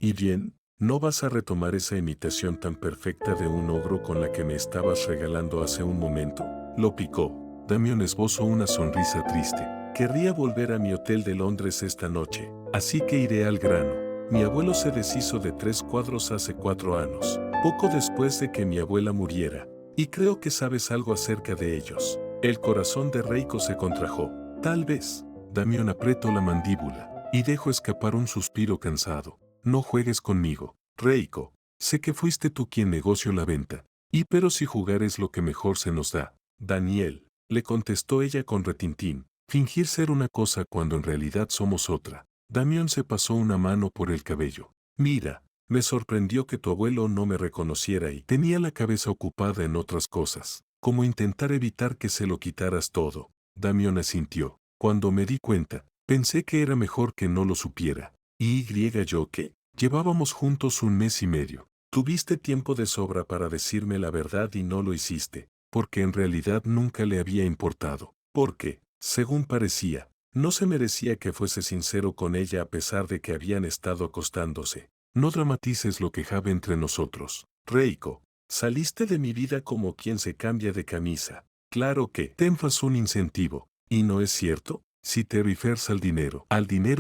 ¿Y bien? ¿No vas a retomar esa imitación tan perfecta de un ogro con la que me estabas regalando hace un momento? Lo picó. Damián esbozó una sonrisa triste. Querría volver a mi hotel de Londres esta noche, así que iré al grano. Mi abuelo se deshizo de 3 cuadros hace 4 años, poco después de que mi abuela muriera, y creo que sabes algo acerca de ellos. El corazón de Reiko se contrajo. Tal vez. Damián apretó la mandíbula y dejó escapar un suspiro cansado. No juegues conmigo, Reiko. Sé que fuiste tú quien negoció la venta. Pero si jugar es lo que mejor se nos da, Daniel, le contestó ella con retintín, fingir ser una cosa cuando en realidad somos otra. Damián se pasó una mano por el cabello. Mira, me sorprendió que tu abuelo no me reconociera y tenía la cabeza ocupada en otras cosas, como intentar evitar que se lo quitaras todo. Damián asintió. Cuando me di cuenta, pensé que era mejor que no lo supiera. Yo que llevábamos juntos 1 mes y medio. Tuviste tiempo de sobra para decirme la verdad y no lo hiciste, porque en realidad nunca le había importado. Porque, según parecía, no se merecía que fuese sincero con ella a pesar de que habían estado acostándose. No dramatices lo que cabe entre nosotros. Reiko, saliste de mi vida como quien se cambia de camisa. Claro que tenfas un incentivo, ¿y no es cierto? Si te refieres al dinero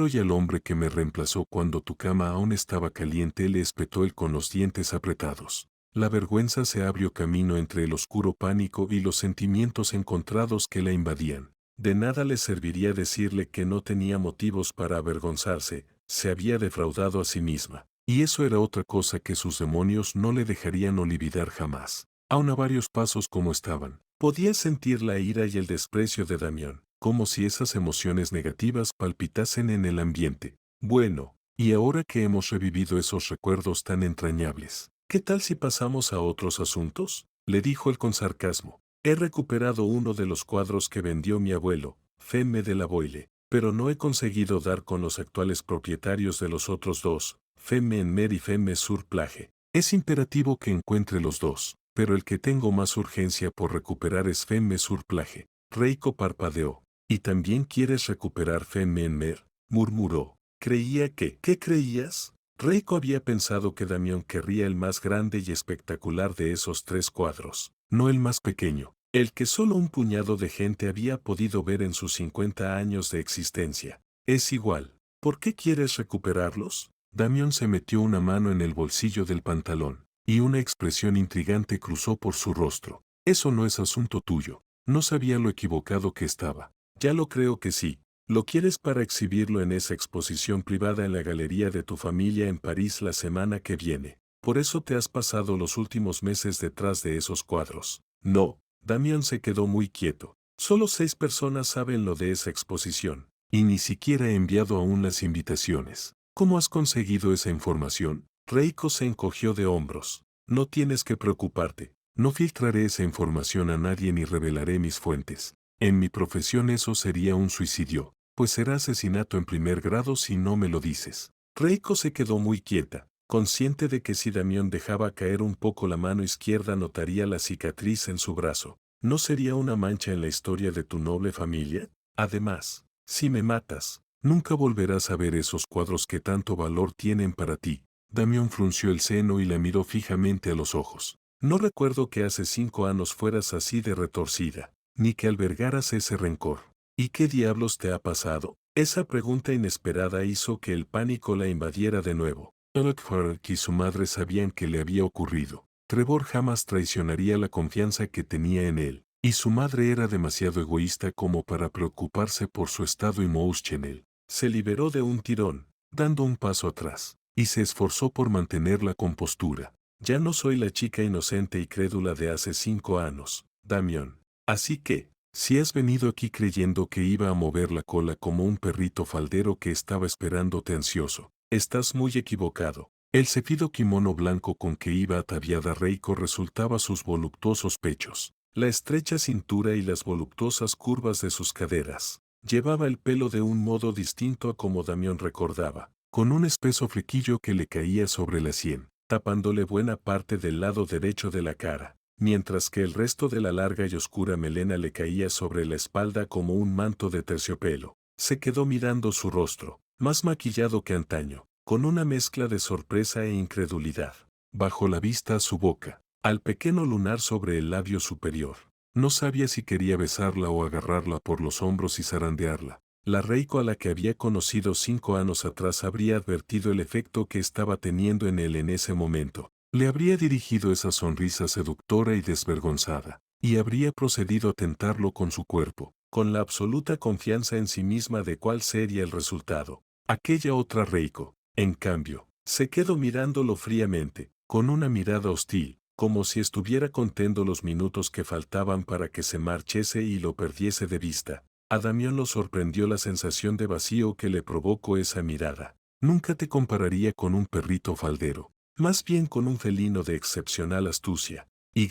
y al hombre que me reemplazó cuando tu cama aún estaba caliente, le espetó él con los dientes apretados. La vergüenza se abrió camino entre el oscuro pánico y los sentimientos encontrados que la invadían. De nada le serviría decirle que no tenía motivos para avergonzarse, se había defraudado a sí misma. Y eso era otra cosa que sus demonios no le dejarían olvidar jamás. Aun a varios pasos como estaban, podía sentir la ira y el desprecio de Damián, como si esas emociones negativas palpitasen en el ambiente. Bueno, y ahora que hemos revivido esos recuerdos tan entrañables, ¿qué tal si pasamos a otros asuntos? Le dijo él con sarcasmo. He recuperado uno de los cuadros que vendió mi abuelo, Femme de la Boile, pero no he conseguido dar con los actuales propietarios de los otros dos, Femme en Mer y Femme sur Plage. Es imperativo que encuentre los dos, pero el que tengo más urgencia por recuperar es Femme sur Plage. Reiko parpadeó. ¿Y también quieres recuperar Femme en Mer? Murmuró. ¿Qué creías? Reiko había pensado que Damián querría el más grande y espectacular de esos 3 cuadros, no el más pequeño, el que solo un puñado de gente había podido ver en sus 50 años de existencia. Es igual. ¿Por qué quieres recuperarlos? Damián se metió una mano en el bolsillo del pantalón, y una expresión intrigante cruzó por su rostro. Eso no es asunto tuyo. No sabía lo equivocado que estaba. Ya lo creo que sí. Lo quieres para exhibirlo en esa exposición privada en la galería de tu familia en París la semana que viene. Por eso te has pasado los últimos meses detrás de esos cuadros. No, Damián se quedó muy quieto. Solo 6 personas saben lo de esa exposición, y ni siquiera he enviado aún las invitaciones. ¿Cómo has conseguido esa información? Reiko se encogió de hombros. No tienes que preocuparte. No filtraré esa información a nadie ni revelaré mis fuentes. En mi profesión eso sería un suicidio, pues será asesinato en primer grado si no me lo dices. Reiko se quedó muy quieta, consciente de que si Damián dejaba caer un poco la mano izquierda notaría la cicatriz en su brazo. ¿No sería una mancha en la historia de tu noble familia? Además, si me matas, nunca volverás a ver esos cuadros que tanto valor tienen para ti. Damián frunció el seno y la miró fijamente a los ojos. No recuerdo que hace 5 años fueras así de retorcida, ni que albergaras ese rencor. ¿Y qué diablos te ha pasado? Esa pregunta inesperada hizo que el pánico la invadiera de nuevo. Alec y su madre sabían que le había ocurrido. Trevor jamás traicionaría la confianza que tenía en él, y su madre era demasiado egoísta como para preocuparse por su estado emocional. Se liberó de un tirón, dando un paso atrás, y se esforzó por mantener la compostura. Ya no soy la chica inocente y crédula de hace 5 años, Damián. Así que, si has venido aquí creyendo que iba a mover la cola como un perrito faldero que estaba esperándote ansioso, estás muy equivocado. El cefido kimono blanco con que iba ataviada Reiko resultaba sus voluptuosos pechos, la estrecha cintura y las voluptuosas curvas de sus caderas. Llevaba el pelo de un modo distinto a como Damián recordaba, con un espeso flequillo que le caía sobre la sien, tapándole buena parte del lado derecho de la cara, mientras que el resto de la larga y oscura melena le caía sobre la espalda como un manto de terciopelo. Se quedó mirando su rostro, más maquillado que antaño, con una mezcla de sorpresa e incredulidad. Bajó la vista a su boca, al pequeño lunar sobre el labio superior. No sabía si quería besarla o agarrarla por los hombros y zarandearla. La Reiko a la que había conocido 5 años atrás habría advertido el efecto que estaba teniendo en él en ese momento. Le habría dirigido esa sonrisa seductora y desvergonzada, y habría procedido a tentarlo con su cuerpo, con la absoluta confianza en sí misma de cuál sería el resultado. Aquella otra Reiko, en cambio, se quedó mirándolo fríamente, con una mirada hostil, como si estuviera contando los minutos que faltaban para que se marchese y lo perdiese de vista. A Damián lo sorprendió la sensación de vacío que le provocó esa mirada. Nunca te compararía con un perrito faldero, más bien con un felino de excepcional astucia. Y,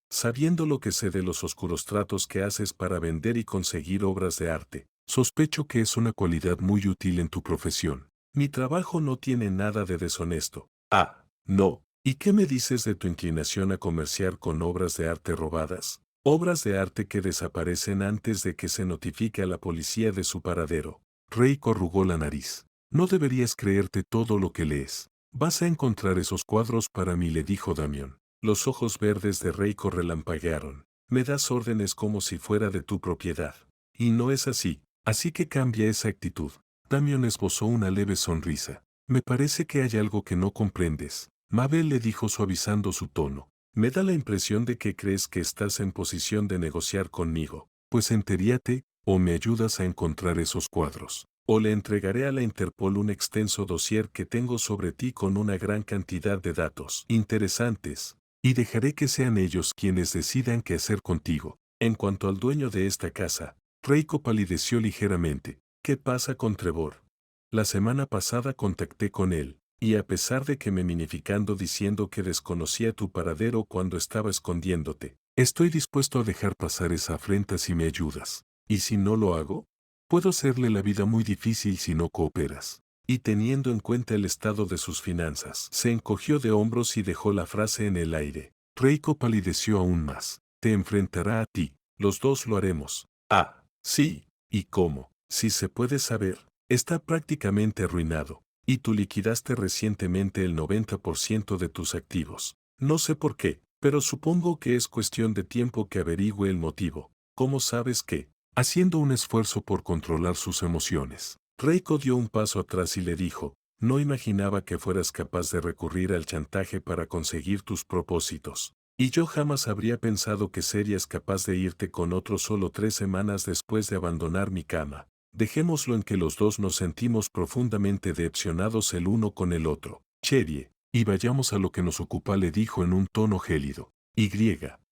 sabiendo lo que sé de los oscuros tratos que haces para vender y conseguir obras de arte, sospecho que es una cualidad muy útil en tu profesión. Mi trabajo no tiene nada de deshonesto. Ah, no. ¿Y qué me dices de tu inclinación a comerciar con obras de arte robadas? Obras de arte que desaparecen antes de que se notifique a la policía de su paradero. Reiko arrugó la nariz. No deberías creerte todo lo que lees. Vas a encontrar esos cuadros para mí, le dijo Damián. Los ojos verdes de Reiko relampaguearon. Me das órdenes como si fuera de tu propiedad. Y no es así, así que cambia esa actitud. Damián esbozó una leve sonrisa. Me parece que hay algo que no comprendes. Mabel le dijo suavizando su tono. Me da la impresión de que crees que estás en posición de negociar conmigo. Pues enteríate, o me ayudas a encontrar esos cuadros, o le entregaré a la Interpol un extenso dossier que tengo sobre ti con una gran cantidad de datos interesantes, y dejaré que sean ellos quienes decidan qué hacer contigo. En cuanto al dueño de esta casa, Reiko palideció ligeramente. ¿Qué pasa con Trevor? La semana pasada contacté con él, y a pesar de que me minificando diciendo que desconocía tu paradero cuando estaba escondiéndote, estoy dispuesto a dejar pasar esa afrenta si me ayudas. ¿Y si no lo hago? Puedo hacerle la vida muy difícil si no cooperas. Y teniendo en cuenta el estado de sus finanzas, se encogió de hombros y dejó la frase en el aire. Reiko palideció aún más. Te enfrentará a ti. Los dos lo haremos. Ah, sí. ¿Y cómo? Si se puede saber. Está prácticamente arruinado, y tú liquidaste recientemente el 90% de tus activos. No sé por qué, pero supongo que es cuestión de tiempo que averigüe el motivo. ¿Cómo sabes que? Haciendo un esfuerzo por controlar sus emociones. Reiko dio un paso atrás y le dijo, no imaginaba que fueras capaz de recurrir al chantaje para conseguir tus propósitos. Y yo jamás habría pensado que serías capaz de irte con otro solo 3 semanas después de abandonar mi cama. Dejémoslo en que los dos nos sentimos profundamente decepcionados el uno con el otro. Cherie, y vayamos a lo que nos ocupa, le dijo en un tono gélido. Y,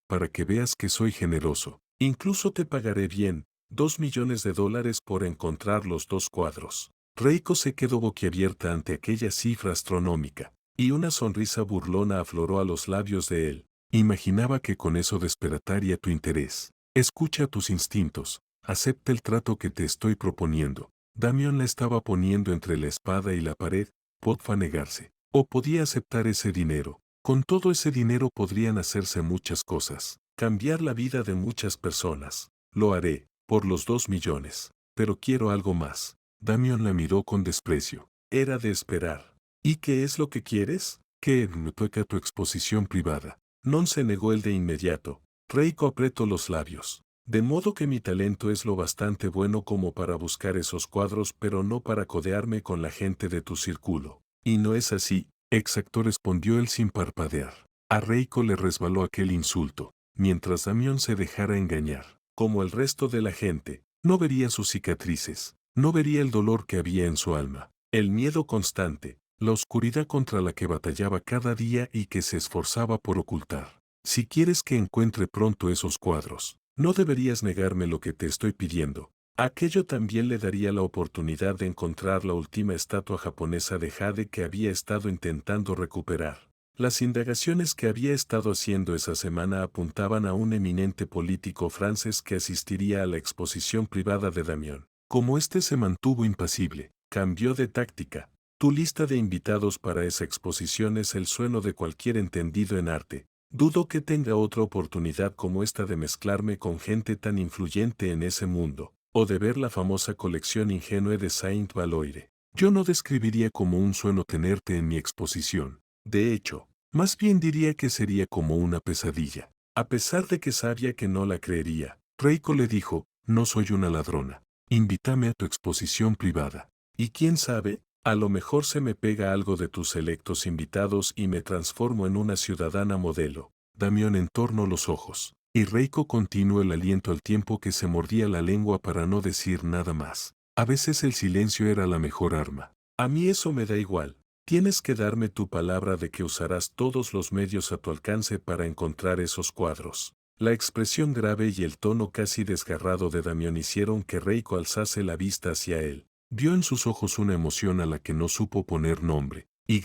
para que veas que soy generoso, incluso te pagaré bien, $2 millones por encontrar los 2 cuadros. Reiko se quedó boquiabierta ante aquella cifra astronómica, y una sonrisa burlona afloró a los labios de él. Imaginaba que con eso despertaría tu interés. Escucha tus instintos. Acepta el trato que te estoy proponiendo. Damián la estaba poniendo entre la espada y la pared. Podía negarse, o podía aceptar ese dinero. Con todo ese dinero podrían hacerse muchas cosas, cambiar la vida de muchas personas. Lo haré, por los 2 millones. Pero quiero algo más. Damián la miró con desprecio. Era de esperar. ¿Y qué es lo que quieres? Que me toca tu exposición privada. Non se negó él de inmediato. Reiko apretó los labios. De modo que mi talento es lo bastante bueno como para buscar esos cuadros, pero no para codearme con la gente de tu círculo. Y no es así, exacto, respondió él sin parpadear. A Reiko le resbaló aquel insulto, mientras Damián se dejara engañar. Como el resto de la gente, no vería sus cicatrices, no vería el dolor que había en su alma, el miedo constante, la oscuridad contra la que batallaba cada día y que se esforzaba por ocultar. Si quieres que encuentre pronto esos cuadros, no deberías negarme lo que te estoy pidiendo. Aquello también le daría la oportunidad de encontrar la última estatua japonesa de jade que había estado intentando recuperar. Las indagaciones que había estado haciendo esa semana apuntaban a un eminente político francés que asistiría a la exposición privada de Damián. Como éste se mantuvo impasible, cambió de táctica. Tu lista de invitados para esa exposición es el sueño de cualquier entendido en arte. Dudo que tenga otra oportunidad como esta de mezclarme con gente tan influyente en ese mundo, o de ver la famosa colección ingenue de Saint Valoire. Yo no describiría como un sueño tenerte en mi exposición. De hecho, más bien diría que sería como una pesadilla. A pesar de que sabía que no la creería, Reiko le dijo, no soy una ladrona. Invítame a tu exposición privada. Y quién sabe, a lo mejor se me pega algo de tus selectos invitados y me transformo en una ciudadana modelo. Damián entornó los ojos, y Reiko continuó el aliento al tiempo que se mordía la lengua para no decir nada más. A veces el silencio era la mejor arma. A mí eso me da igual. Tienes que darme tu palabra de que usarás todos los medios a tu alcance para encontrar esos cuadros. La expresión grave y el tono casi desgarrado de Damián hicieron que Reiko alzase la vista hacia él. Vio en sus ojos una emoción a la que no supo poner nombre. Y,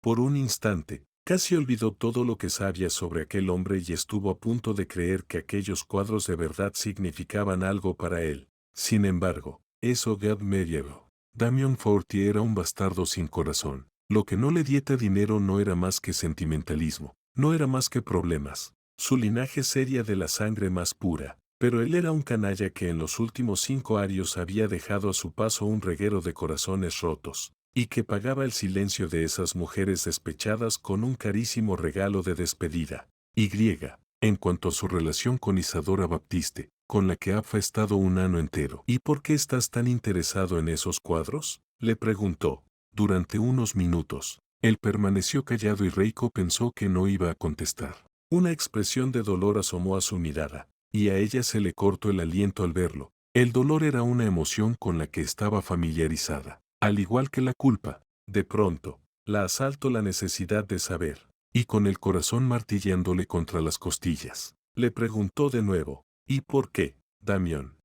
por un instante, casi olvidó todo lo que sabía sobre aquel hombre y estuvo a punto de creer que aquellos cuadros de verdad significaban algo para él. Sin embargo, eso Gab me llevó. Damián Fortier era un bastardo sin corazón. Lo que no le dieta dinero no era más que sentimentalismo, no era más que problemas. Su linaje sería de la sangre más pura, pero él era un canalla que en los últimos 5 años había dejado a su paso un reguero de corazones rotos, y que pagaba el silencio de esas mujeres despechadas con un carísimo regalo de despedida. Y, en cuanto a su relación con Isadora Baptiste, con la que ha estado un año entero. ¿Y por qué estás tan interesado en esos cuadros? Le preguntó. Durante unos minutos, él permaneció callado y Reiko pensó que no iba a contestar. Una expresión de dolor asomó a su mirada, y a ella se le cortó el aliento al verlo. El dolor era una emoción con la que estaba familiarizada. Al igual que la culpa, de pronto, la asaltó la necesidad de saber, y con el corazón martillándole contra las costillas, le preguntó de nuevo. ¿Y por qué, Damián?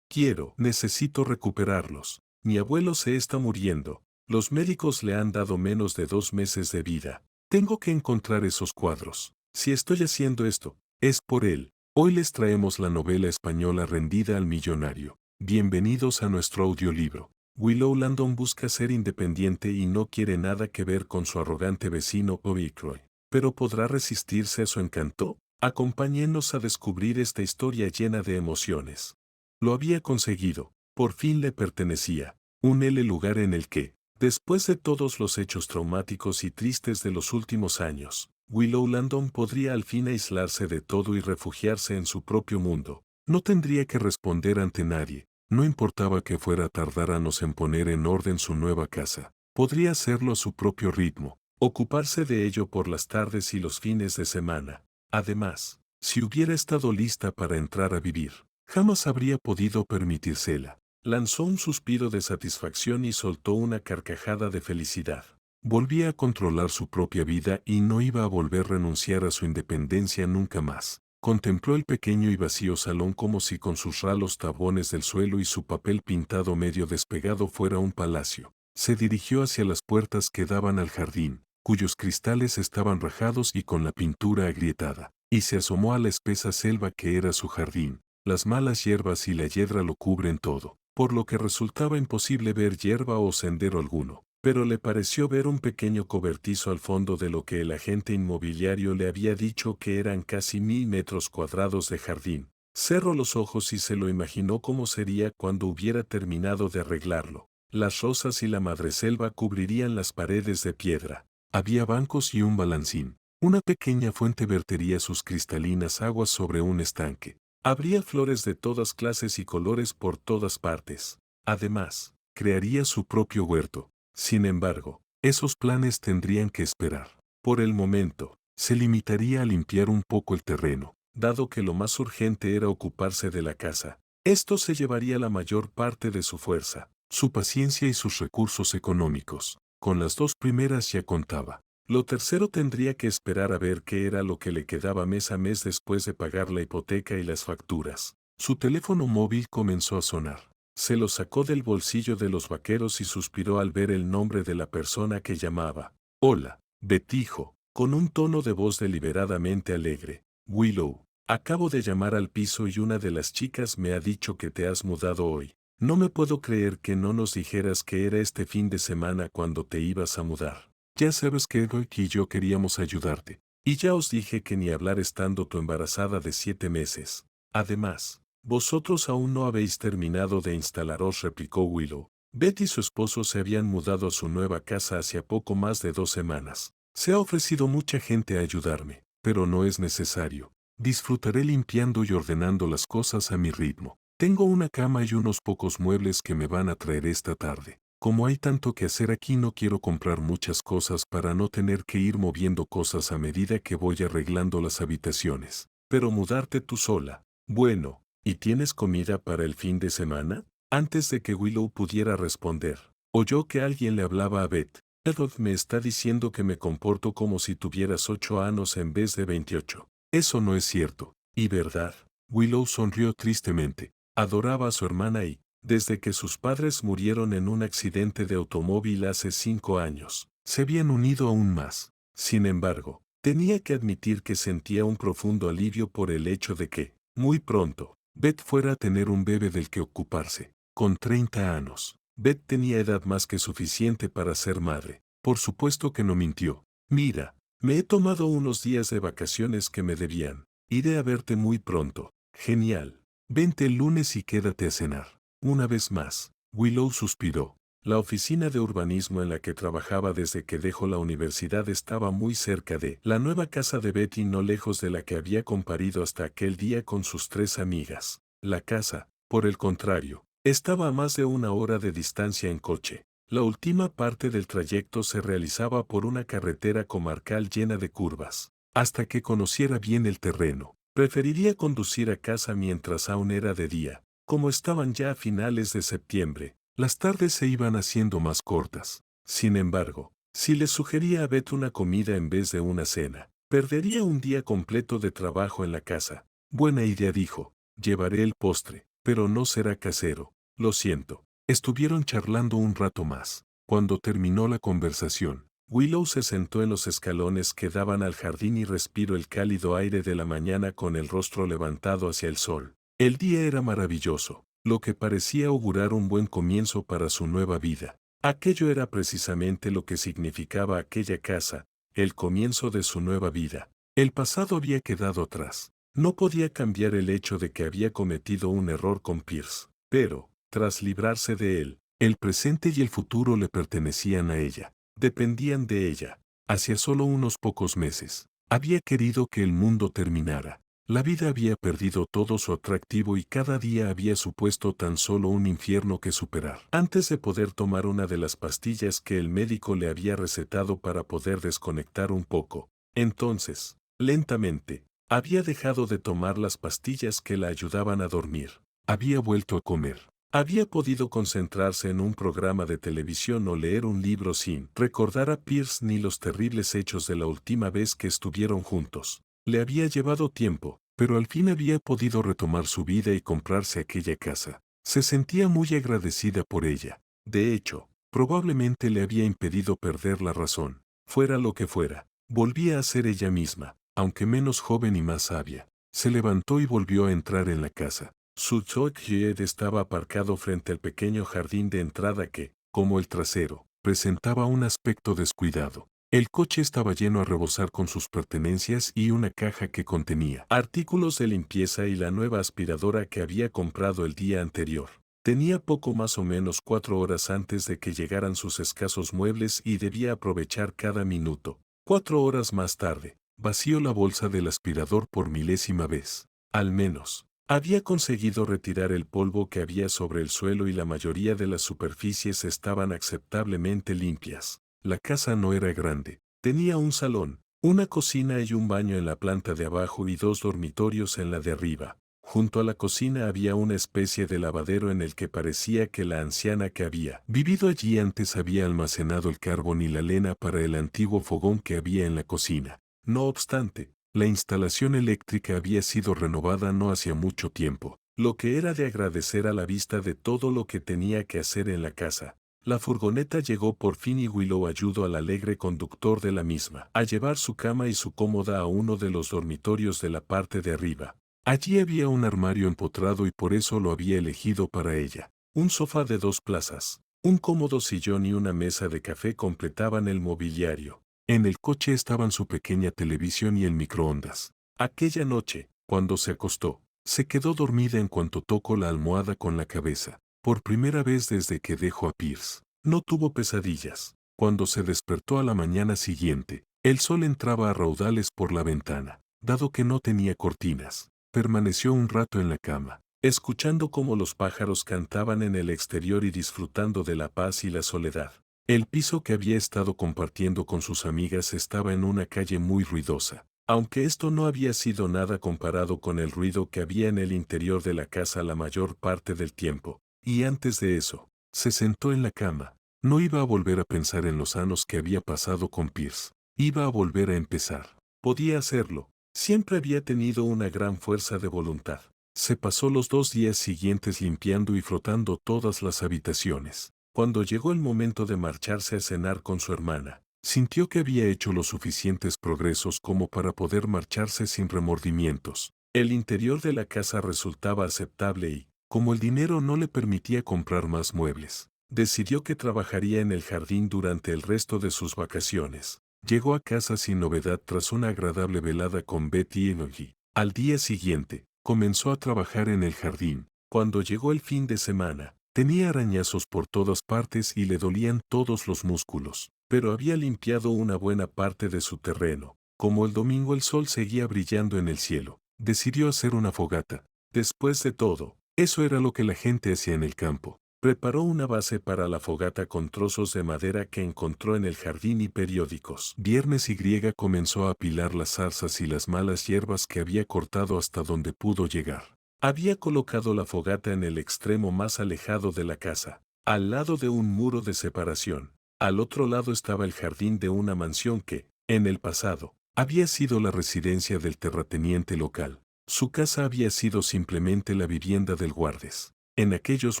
Necesito recuperarlos. Mi abuelo se está muriendo. Los médicos le han dado menos de 2 meses de vida. Tengo que encontrar esos cuadros. Si estoy haciendo esto, es por él. Hoy les traemos la novela española Rendida al millonario. Bienvenidos a nuestro audiolibro. Willow Landon busca ser independiente y no quiere nada que ver con su arrogante vecino Oikroy. ¿Pero podrá resistirse a su encanto? Acompáñenos a descubrir esta historia llena de emociones. Lo había conseguido, por fin le pertenecía, un lugar en el que, después de todos los hechos traumáticos y tristes de los últimos años, Willow Landon podría al fin aislarse de todo y refugiarse en su propio mundo. No tendría que responder ante nadie, no importaba que fuera a tardar años en poner en orden su nueva casa. Podría hacerlo a su propio ritmo, ocuparse de ello por las tardes y los fines de semana. Además, si hubiera estado lista para entrar a vivir, jamás habría podido permitírsela. Lanzó un suspiro de satisfacción y soltó una carcajada de felicidad. Volvía a controlar su propia vida y no iba a volver a renunciar a su independencia nunca más. Contempló el pequeño y vacío salón como si con sus ralos tabones del suelo y su papel pintado medio despegado fuera un palacio. Se dirigió hacia las puertas que daban al jardín, cuyos cristales estaban rajados y con la pintura agrietada, y se asomó a la espesa selva que era su jardín. Las malas hierbas y la hiedra lo cubren todo, por lo que resultaba imposible ver hierba o sendero alguno, pero le pareció ver un pequeño cobertizo al fondo de lo que el agente inmobiliario le había dicho que eran casi 1000 metros cuadrados de jardín. Cerró los ojos y se lo imaginó cómo sería cuando hubiera terminado de arreglarlo. Las rosas y la madreselva cubrirían las paredes de piedra. Había bancos y un balancín. Una pequeña fuente vertería sus cristalinas aguas sobre un estanque. Habría flores de todas clases y colores por todas partes. Además, crearía su propio huerto. Sin embargo, esos planes tendrían que esperar. Por el momento, se limitaría a limpiar un poco el terreno, dado que lo más urgente era ocuparse de la casa. Esto se llevaría la mayor parte de su fuerza, su paciencia y sus recursos económicos. Con las 2 primeras ya contaba. Lo tercero tendría que esperar a ver qué era lo que le quedaba mes a mes después de pagar la hipoteca y las facturas. Su teléfono móvil comenzó a sonar. Se lo sacó del bolsillo de los vaqueros y suspiró al ver el nombre de la persona que llamaba. Hola, Betijo, con un tono de voz deliberadamente alegre. Willow, acabo de llamar al piso y una de las chicas me ha dicho que te has mudado hoy. No me puedo creer que no nos dijeras que era este fin de semana cuando te ibas a mudar. Ya sabes que Eric y yo queríamos ayudarte. Y ya os dije que ni hablar estando tú embarazada de 7 meses. Además, vosotros aún no habéis terminado de instalaros, replicó Willow. Beth y su esposo se habían mudado a su nueva casa hacía poco más de 2 semanas. Se ha ofrecido mucha gente a ayudarme, pero no es necesario. Disfrutaré limpiando y ordenando las cosas a mi ritmo. Tengo una cama y unos pocos muebles que me van a traer esta tarde. Como hay tanto que hacer aquí, no quiero comprar muchas cosas para no tener que ir moviendo cosas a medida que voy arreglando las habitaciones. Pero mudarte tú sola. Bueno, ¿y tienes comida para el fin de semana? Antes de que Willow pudiera responder, oyó que alguien le hablaba a Beth. Edward me está diciendo que me comporto como si tuvieras 8 años en vez de 28. Eso no es cierto. ¿Y verdad? Willow sonrió tristemente. Adoraba a su hermana y, desde que sus padres murieron en un accidente de automóvil hace 5 años, se habían unido aún más. Sin embargo, tenía que admitir que sentía un profundo alivio por el hecho de que, muy pronto, Beth fuera a tener un bebé del que ocuparse. Con 30 años, Beth tenía edad más que suficiente para ser madre. Por supuesto que no mintió. Mira, me he tomado unos días de vacaciones que me debían. Iré a verte muy pronto. Genial. Vente el lunes y quédate a cenar. Una vez más, Willow suspiró. La oficina de urbanismo en la que trabajaba desde que dejó la universidad estaba muy cerca de la nueva casa de Betty, no lejos de la que había compartido hasta aquel día con sus 3 amigas. La casa, por el contrario, estaba a más de 1 hora de distancia en coche. La última parte del trayecto se realizaba por una carretera comarcal llena de curvas. Hasta que conociera bien el terreno, preferiría conducir a casa mientras aún era de día. Como estaban ya a finales de septiembre, las tardes se iban haciendo más cortas. Sin embargo, si le sugería a Beth una comida en vez de una cena, perdería un día completo de trabajo en la casa. Buena idea, dijo. Llevaré el postre, pero no será casero. Lo siento. Estuvieron charlando un rato más. Cuando terminó la conversación, Willow se sentó en los escalones que daban al jardín y respiró el cálido aire de la mañana con el rostro levantado hacia el sol. El día era maravilloso, lo que parecía augurar un buen comienzo para su nueva vida. Aquello era precisamente lo que significaba aquella casa, el comienzo de su nueva vida. El pasado había quedado atrás. No podía cambiar el hecho de que había cometido un error con Pierce, pero, tras librarse de él, el presente y el futuro le pertenecían a ella, dependían de ella. Hacía solo unos pocos meses, había querido que el mundo terminara. La vida había perdido todo su atractivo y cada día había supuesto tan solo un infierno que superar. Antes de poder tomar una de las pastillas que el médico le había recetado para poder desconectar un poco, entonces, lentamente, había dejado de tomar las pastillas que la ayudaban a dormir. Había vuelto a comer. Había podido concentrarse en un programa de televisión o leer un libro sin recordar a Pierce ni los terribles hechos de la última vez que estuvieron juntos. Le había llevado tiempo, pero al fin había podido retomar su vida y comprarse aquella casa. Se sentía muy agradecida por ella. De hecho, probablemente le había impedido perder la razón. Fuera lo que fuera, volvía a ser ella misma, aunque menos joven y más sabia. Se levantó y volvió a entrar en la casa. Su Jet estaba aparcado frente al pequeño jardín de entrada que, como el trasero, presentaba un aspecto descuidado. El coche estaba lleno a rebosar con sus pertenencias y una caja que contenía artículos de limpieza y la nueva aspiradora que había comprado el día anterior. Tenía poco más o menos 4 horas antes de que llegaran sus escasos muebles y debía aprovechar cada minuto. 4 horas más tarde, vació la bolsa del aspirador por milésima vez. Al menos, había conseguido retirar el polvo que había sobre el suelo y la mayoría de las superficies estaban aceptablemente limpias. La casa no era grande. Tenía un salón, una cocina y un baño en la planta de abajo y 2 dormitorios en la de arriba. Junto a la cocina había una especie de lavadero en el que parecía que la anciana que había vivido allí antes había almacenado el carbón y la leña para el antiguo fogón que había en la cocina. No obstante, la instalación eléctrica había sido renovada no hacía mucho tiempo, lo que era de agradecer a la vista de todo lo que tenía que hacer en la casa. La furgoneta llegó por fin y Willow ayudó al alegre conductor de la misma a llevar su cama y su cómoda a uno de los dormitorios de la parte de arriba. Allí había un armario empotrado y por eso lo había elegido para ella. Un sofá de 2 plazas, un cómodo sillón y una mesa de café completaban el mobiliario. En el coche estaban su pequeña televisión y el microondas. Aquella noche, cuando se acostó, se quedó dormida en cuanto tocó la almohada con la cabeza. Por primera vez desde que dejó a Pierce, no tuvo pesadillas. Cuando se despertó a la mañana siguiente, el sol entraba a raudales por la ventana. Dado que no tenía cortinas, permaneció un rato en la cama, escuchando cómo los pájaros cantaban en el exterior y disfrutando de la paz y la soledad. El piso que había estado compartiendo con sus amigas estaba en una calle muy ruidosa, aunque esto no había sido nada comparado con el ruido que había en el interior de la casa la mayor parte del tiempo. Y antes de eso, se sentó en la cama. No iba a volver a pensar en los años que había pasado con Pierce. Iba a volver a empezar. Podía hacerlo. Siempre había tenido una gran fuerza de voluntad. Se pasó los 2 días siguientes limpiando y frotando todas las habitaciones. Cuando llegó el momento de marcharse a cenar con su hermana, sintió que había hecho los suficientes progresos como para poder marcharse sin remordimientos. El interior de la casa resultaba aceptable y, como el dinero no le permitía comprar más muebles, decidió que trabajaría en el jardín durante el resto de sus vacaciones. Llegó a casa sin novedad tras una agradable velada con Betty y Emily. Al día siguiente, comenzó a trabajar en el jardín. Cuando llegó el fin de semana, tenía arañazos por todas partes y le dolían todos los músculos, pero había limpiado una buena parte de su terreno. Como el domingo el sol seguía brillando en el cielo, decidió hacer una fogata. Después de todo, eso era lo que la gente hacía en el campo. Preparó una base para la fogata con trozos de madera que encontró en el jardín y periódicos. Viernes Y comenzó a apilar las zarzas y las malas hierbas que había cortado hasta donde pudo llegar. Había colocado la fogata en el extremo más alejado de la casa, al lado de un muro de separación. Al otro lado estaba el jardín de una mansión que, en el pasado, había sido la residencia del terrateniente local. Su casa había sido simplemente la vivienda del guardes. En aquellos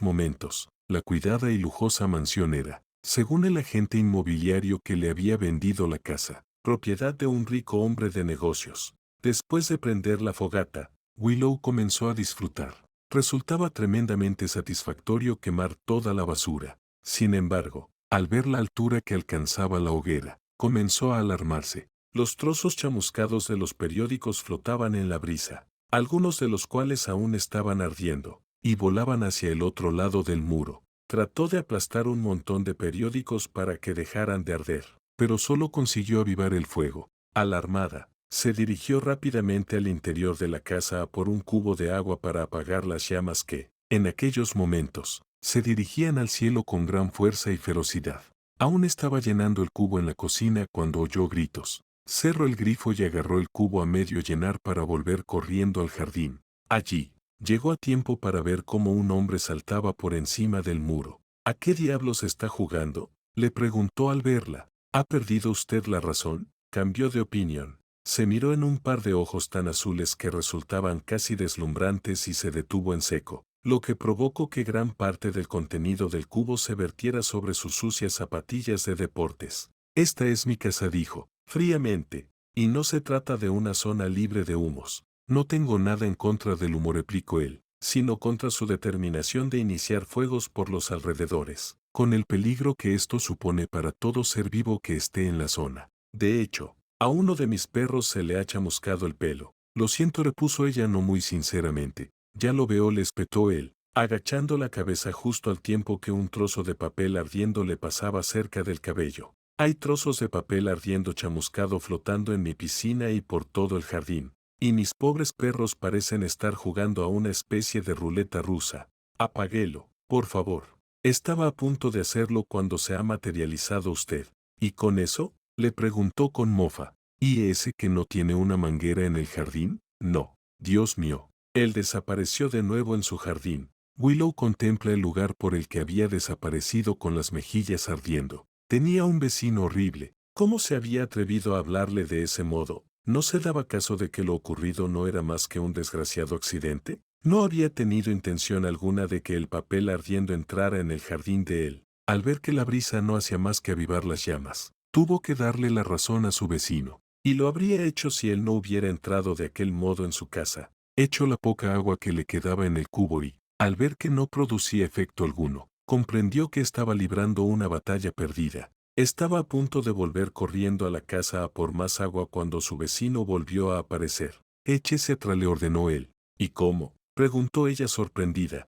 momentos, la cuidada y lujosa mansión era, según el agente inmobiliario que le había vendido la casa, propiedad de un rico hombre de negocios. Después de prender la fogata, Willow comenzó a disfrutar. Resultaba tremendamente satisfactorio quemar toda la basura. Sin embargo, al ver la altura que alcanzaba la hoguera, comenzó a alarmarse. Los trozos chamuscados de los periódicos flotaban en la brisa, algunos de los cuales aún estaban ardiendo, y volaban hacia el otro lado del muro. Trató de aplastar un montón de periódicos para que dejaran de arder, pero solo consiguió avivar el fuego. Alarmada, se dirigió rápidamente al interior de la casa a por un cubo de agua para apagar las llamas que, en aquellos momentos, se dirigían al cielo con gran fuerza y ferocidad. Aún estaba llenando el cubo en la cocina cuando oyó gritos. Cerró el grifo y agarró el cubo a medio llenar para volver corriendo al jardín. Allí, llegó a tiempo para ver cómo un hombre saltaba por encima del muro. ¿A qué diablos está jugando?, le preguntó al verla. ¿Ha perdido usted la razón? Cambió de opinión. Se miró en un par de ojos tan azules que resultaban casi deslumbrantes y se detuvo en seco, lo que provocó que gran parte del contenido del cubo se vertiera sobre sus sucias zapatillas de deportes. Esta es mi casa, dijo, fríamente, y no se trata de una zona libre de humos. No tengo nada en contra del humo, replicó él, sino contra su determinación de iniciar fuegos por los alrededores, con el peligro que esto supone para todo ser vivo que esté en la zona. De hecho, a uno de mis perros se le ha chamuscado el pelo. Lo siento, repuso ella no muy sinceramente. Ya lo veo, le espetó él, agachando la cabeza justo al tiempo que un trozo de papel ardiendo le pasaba cerca del cabello. Hay trozos de papel ardiendo chamuscado flotando en mi piscina y por todo el jardín. Y mis pobres perros parecen estar jugando a una especie de ruleta rusa. Apáguelo, por favor. Estaba a punto de hacerlo cuando se ha materializado usted. ¿Y con eso?, le preguntó con mofa. ¿Y ese que no tiene una manguera en el jardín? No. Dios mío. Él desapareció de nuevo en su jardín. Willow contempla el lugar por el que había desaparecido con las mejillas ardiendo. Tenía un vecino horrible. ¿Cómo se había atrevido a hablarle de ese modo? ¿No se daba caso de que lo ocurrido no era más que un desgraciado accidente? No había tenido intención alguna de que el papel ardiendo entrara en el jardín de él. Al ver que la brisa no hacía más que avivar las llamas, tuvo que darle la razón a su vecino. Y lo habría hecho si él no hubiera entrado de aquel modo en su casa, echó la poca agua que le quedaba en el cubo y, al ver que no producía efecto alguno, comprendió que estaba librando una batalla perdida. Estaba a punto de volver corriendo a la casa a por más agua cuando su vecino volvió a aparecer. Échese atrás, le ordenó él. ¿Y cómo?, preguntó ella sorprendida.